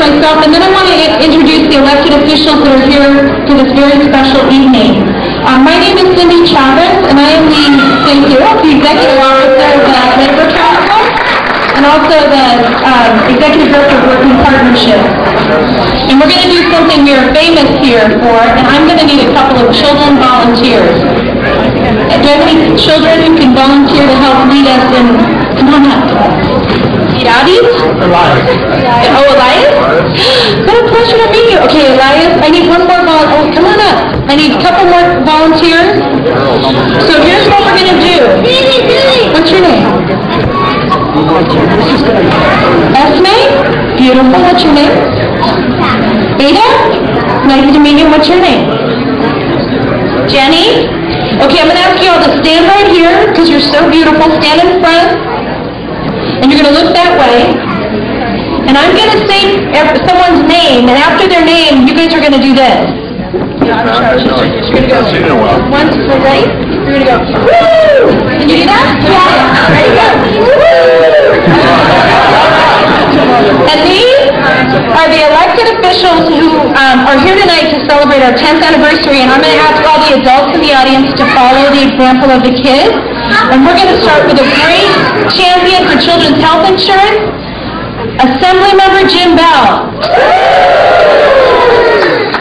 myself, and then I want to introduce the elected officials that are here for this very special evening. My name is Cindy Chavez, and I am the Executive Officer of the Labor Council, and also the Executive Director of Working Partnership. And we're going to do something we are famous here for, and I'm going to need a couple of children volunteers. Do you have any children who can volunteer to help lead us in? Come on up. Elias? Oh, Elias? What a pleasure to meet you. Okay, Elias, I need one more volunteer. Oh, come on up. I need a couple more volunteers. So here's what we're going to do. What's your name? Esme? Beautiful. What's your name? Ada? Nice to meet you. What's your name? Jenny? Okay, I'm going to ask you all to stand right here because you're so beautiful. Stand in front. And you're going to look that way. And I'm going to say someone's name, and after their name, you guys are going to do this. You're going to go. Once, ready? You're going to go. Woo! Can you do that? Yeah. Ready? Go. Woo! And these are the elected officials who are here tonight to celebrate our 10th anniversary. And I'm going to ask all the adults in the audience to follow the example of the kids. And we're going to start with a great champion for children's health insurance, Assemblymember Jim Bell.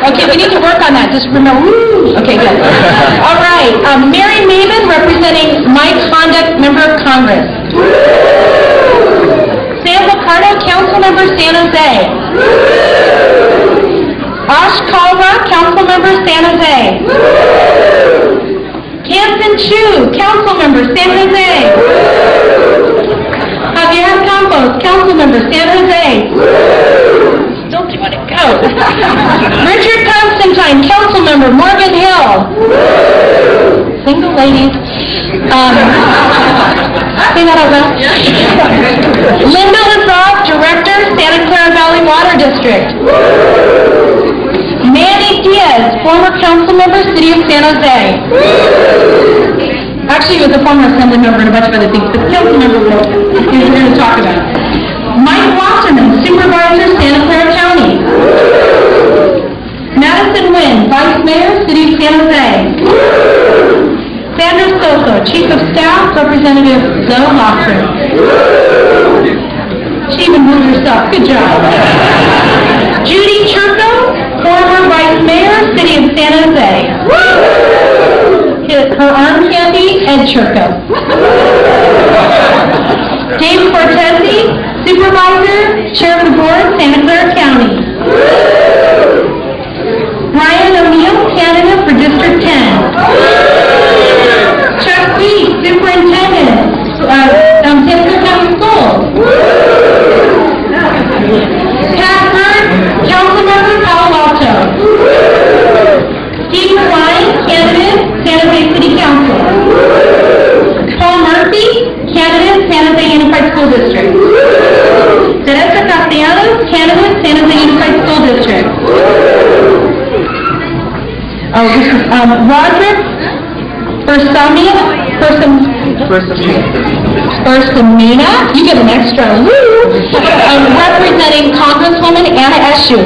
Okay, we need to work on that. Just remember, woo. Okay, good. All right, Mary Maven representing Mike Conduct, Member of Congress. Sam Picardo, Council Member San Jose. Ash Kalra, Council Member San Jose. Hanson Chu, Council Member, San Jose. Javier Campos, Council Member, San Jose. Don't you want to go? Richard Constantine, Council Member, Morgan Hill. Single ladies. Say that out loud. Linda Lazar, Director, Santa Clara Valley Water District. Manny Diaz, former council member, City of San Jose. Actually, he was a former assembly member and a bunch of other things, but council member we're going to talk about. Mike Wasserman, Supervisor, Santa Clara County. Madison Wynn, Vice Mayor, City of San Jose. Sandra Soso, Chief of Staff, Representative Zoe Lofgren. She even moved herself. Good job. Judy Churko, former Vice Mayor, City of San Jose. Her arm candy, Ed Churko. Dave Cortese, Supervisor, Chair of the Board, Santa Clara County. Brian O'Neill, candidate for District 10. Chuck Lee, Superintendent, Santa Clara County Schools. Pat Bird, Council Member, Palo Alto. Steve Klein, candidate, San Jose City Council. Paul Murphy, candidate, San Jose Unified School District. Teresa Castellanos, candidate, San Jose Unified School District. Roderick Bersamina, you get an extra woo, representing Congresswoman Anna Eshoo.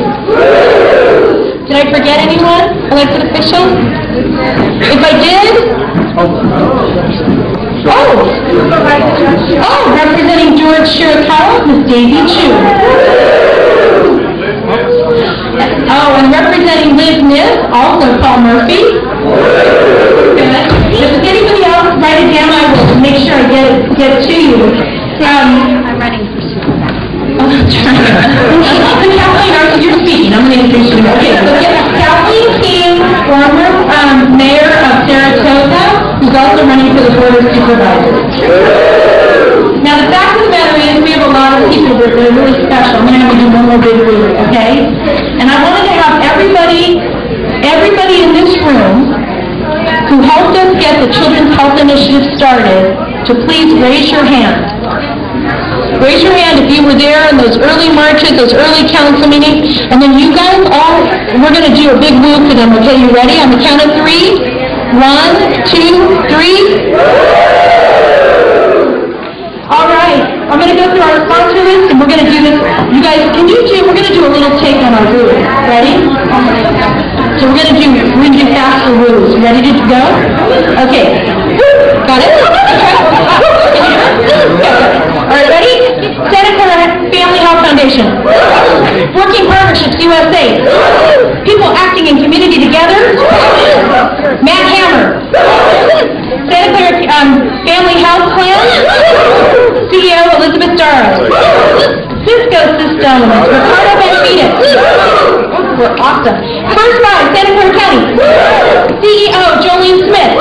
Did I forget anyone? Elected officials? If I did? Representing George Shirakawa, Ms. Daisy Chu. And representing Liz Niss, also Paul Murphy. If anybody else write it down, I will make sure I get it to you. I'm running for supervisor. Kathleen, you're speaking. I'm going to introduce you. Okay, so Kathleen King, former mayor of Saratoga, who's also running for the Board of Supervisors. Now, the fact of the matter is we have a lot of people that are really special. I'm going to have to do one more big group, okay? And I wanted to have everybody in this room who helped us get the Children's Health Initiative started to please raise your hand. Raise your hand if you were there in those early marches, those early council meetings, and then you guys all, we're going to do a big move for them, okay? You ready? On the count of 3. 1, 2, 3. All right. I'm going to go through our sponsor list and and we're going to do this. You guys, we're going to do a little take on our woo. Ready? So we're going to do faster woos. Ready to go? Okay. Got it? All right, ready? Santa Clara Family Health Foundation. Working Partnerships USA. People acting in community together. Matt Hammer. Santa Clara Family Health Plan. CEO Elizabeth Darrow. Cisco Systems. Ricardo Benavides. We're awesome. First Five, Santa Clara County. CEO Jolene Smith.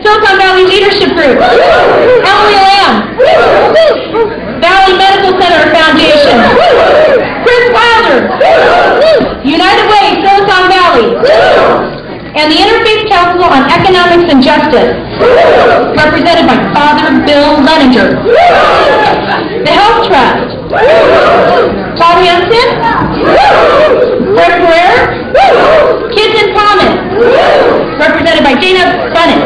Silicon Valley Leadership Group. Emily Lamb. Valley Medical Center Foundation. Chris Wilder. United Way, Silicon Valley. And the Interfaith Council on Economics and Justice, represented by Father Bill Leninger. The Health Trust. Paul Hansen. Fred Ferrer. Kids in Common, represented by Dana Bennett.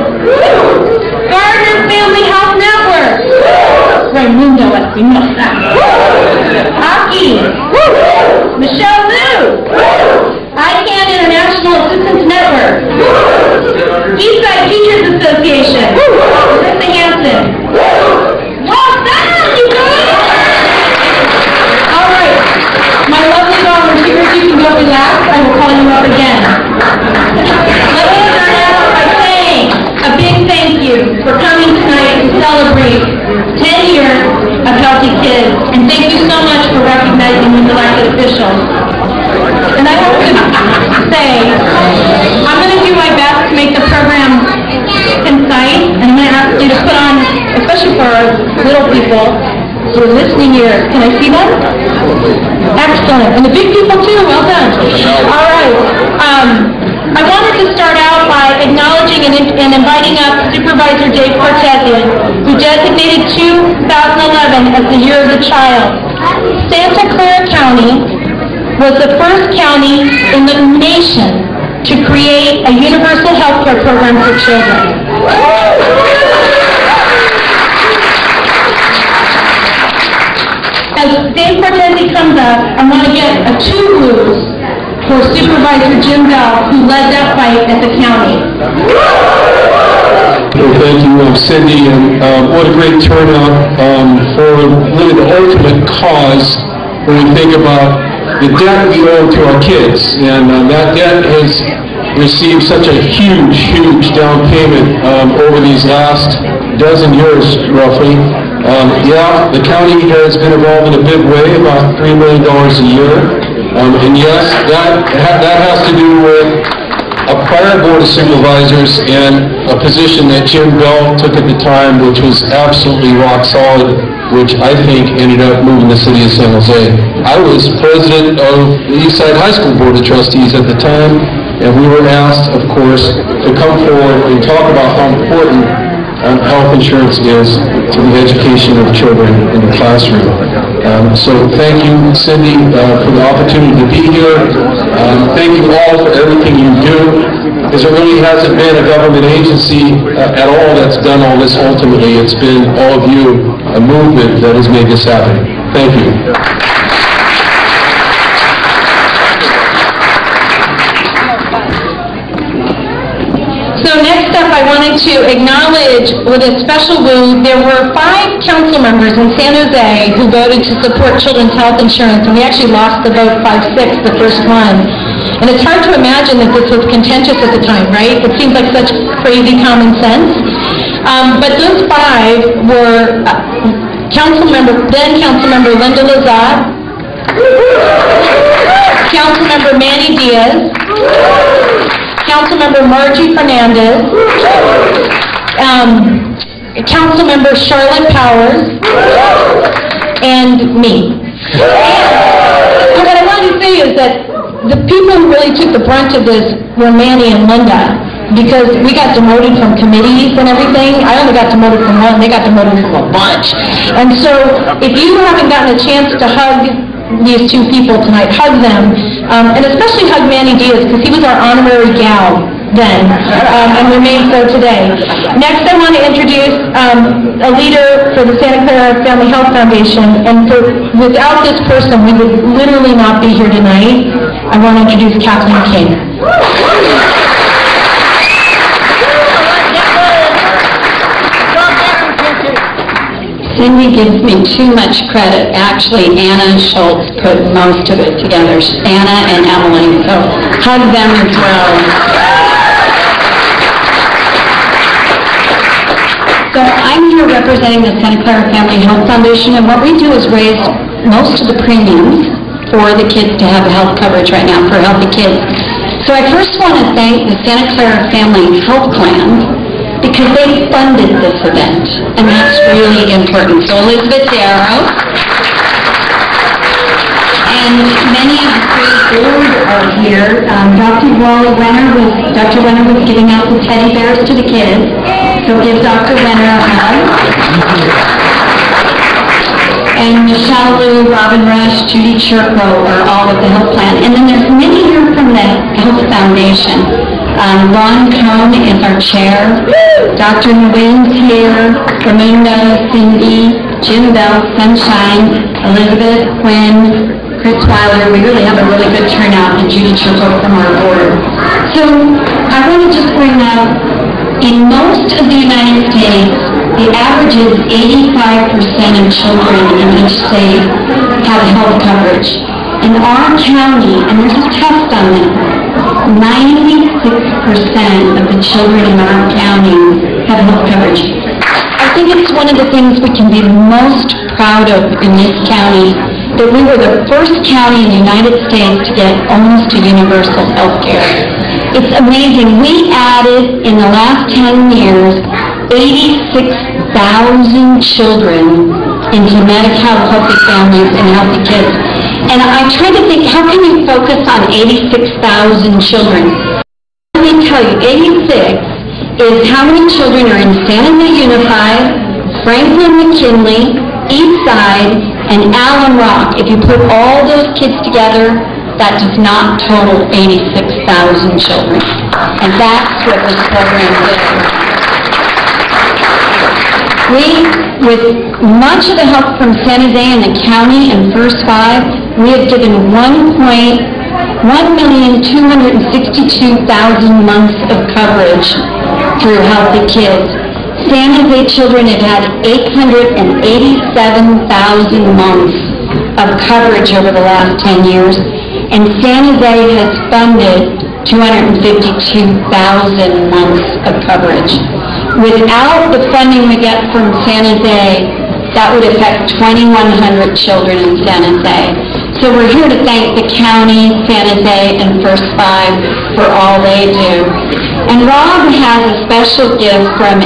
Gardner Family Health Network. Raimundo Espinosa. Aki. Michelle Liu. ICANN International Assistance Network. Eastside Teachers Association. Marissa Hansen. Well done, you guys! All right. My lovely volunteers, you can go relax. I will call you up again. Let me start out by saying a big thank you for coming tonight to celebrate 10 years of Healthy Kids. And thank you so much for recognizing these elected officials. And I have to say, I'm going to do my best to make the program concise, and I'm going to ask you to put on, especially for our little people, who are listening ears. Can I see them? Excellent. And the big people too, well done. All right. I wanted to start out by acknowledging and inviting up Supervisor Dave Cortese, who designated 2011 as the Year of the Child. Santa Clara County was the first county in the nation to create a universal health care program for children. As Dave Cortese comes up, I want to get a 2 blues for Supervisor Jim Bell, who led that fight at the county. Well, thank you, Cindy, and what a great turnout for really the ultimate cause when we think about the debt we owe to our kids, and that debt has received such a huge down payment over these last dozen years, roughly. Yeah, the county has been involved in a big way, about $3 million a year, and yes, that has to do with a prior board of supervisors and a position that Jim Bell took at the time, which was absolutely rock solid, which I think ended up moving the city of San Jose. I was president of the Eastside High School Board of Trustees at the time, and we were asked, of course, to come forward and talk about how important health insurance is to the education of children in the classroom. So thank you, Cindy, for the opportunity to be here. Thank you all for everything you do, because it really hasn't been a government agency at all that's done all this ultimately. It's been all of you, a movement that has made this happen. Thank you. So next up, I wanted to acknowledge with a special woo, there were 5 council members in San Jose who voted to support children's health insurance, and we actually lost the vote 5-6, the first one. And it's hard to imagine that this was contentious at the time, right? It seems like such crazy common sense. But those 5 were then Councilmember Linda Lazat, Councilmember Manny Diaz, Councilmember Margie Fernandez, Councilmember Charlotte Powers, and me. And what I wanted to say is that the people who really took the brunt of this were Manny and Linda, because we got demoted from committees and everything. I only got demoted from one, they got demoted from a bunch. And so if you haven't gotten a chance to hug these 2 people tonight, hug them, and especially hug Manny Diaz, because he was our honorary gal then, and remain so today. Next, I want to introduce a leader for the Santa Clara Family Health Foundation, and without this person, we would literally not be here tonight. I want to introduce Kathleen King. Cindy gives me too much credit. Actually, Anna Schultz put most of it together. Anna and Emily, so hug them as well. So I'm here representing the Santa Clara Family Health Foundation, and what we do is raise most of the premiums for the kids to have health coverage right now for healthy kids. So I first want to thank the Santa Clara Family Health Plan, because they funded this event, and that's really important. So Elizabeth Darrow, and many of the great board are here. Dr. Wenner was giving out the teddy bears to the kids, so give Dr. Wenner a hug. And Michelle Liu, Robin Rush, Judy Chirko are all with the health plan. And then there's many here from the Health Foundation. Ron Cohn is our chair. Dr. Nguyen's here. Ramundo, Cindy, Jim Bell, Sunshine, Elizabeth, Quinn, Chris Weiler. We really have a really good turnout, and Judy Chirko from our board. So I want to just bring up, in most of the United States, the average is 85% of children in each state have health coverage. In our county, and there's a test on this, 96% of the children in our county have health coverage. I think it's one of the things we can be most proud of in this county, that we were the first county in the United States to get almost a universal health care. It's amazing. We added, in the last 10 years, 86,000 children into Medi-Cal healthy families and healthy kids. And I try to think, how can you focus on 86,000 children? Let me tell you, 86 is how many children are in San Jose Unified, Franklin McKinley, Eastside, and Allen Rock. If you put all those kids together, that does not total 86,000 children. And that's what this program did. With much of the help from San Jose and the county and First Five, we have given 1,262,000 months of coverage through Healthy Kids. San Jose children have had 887,000 months of coverage over the last 10 years, and San Jose has funded 252,000 months of coverage. Without the funding we get from San Jose, that would affect 2,100 children in San Jose. So we're here to thank the county, San Jose, and First Five for all they do. And Rob has a special gift from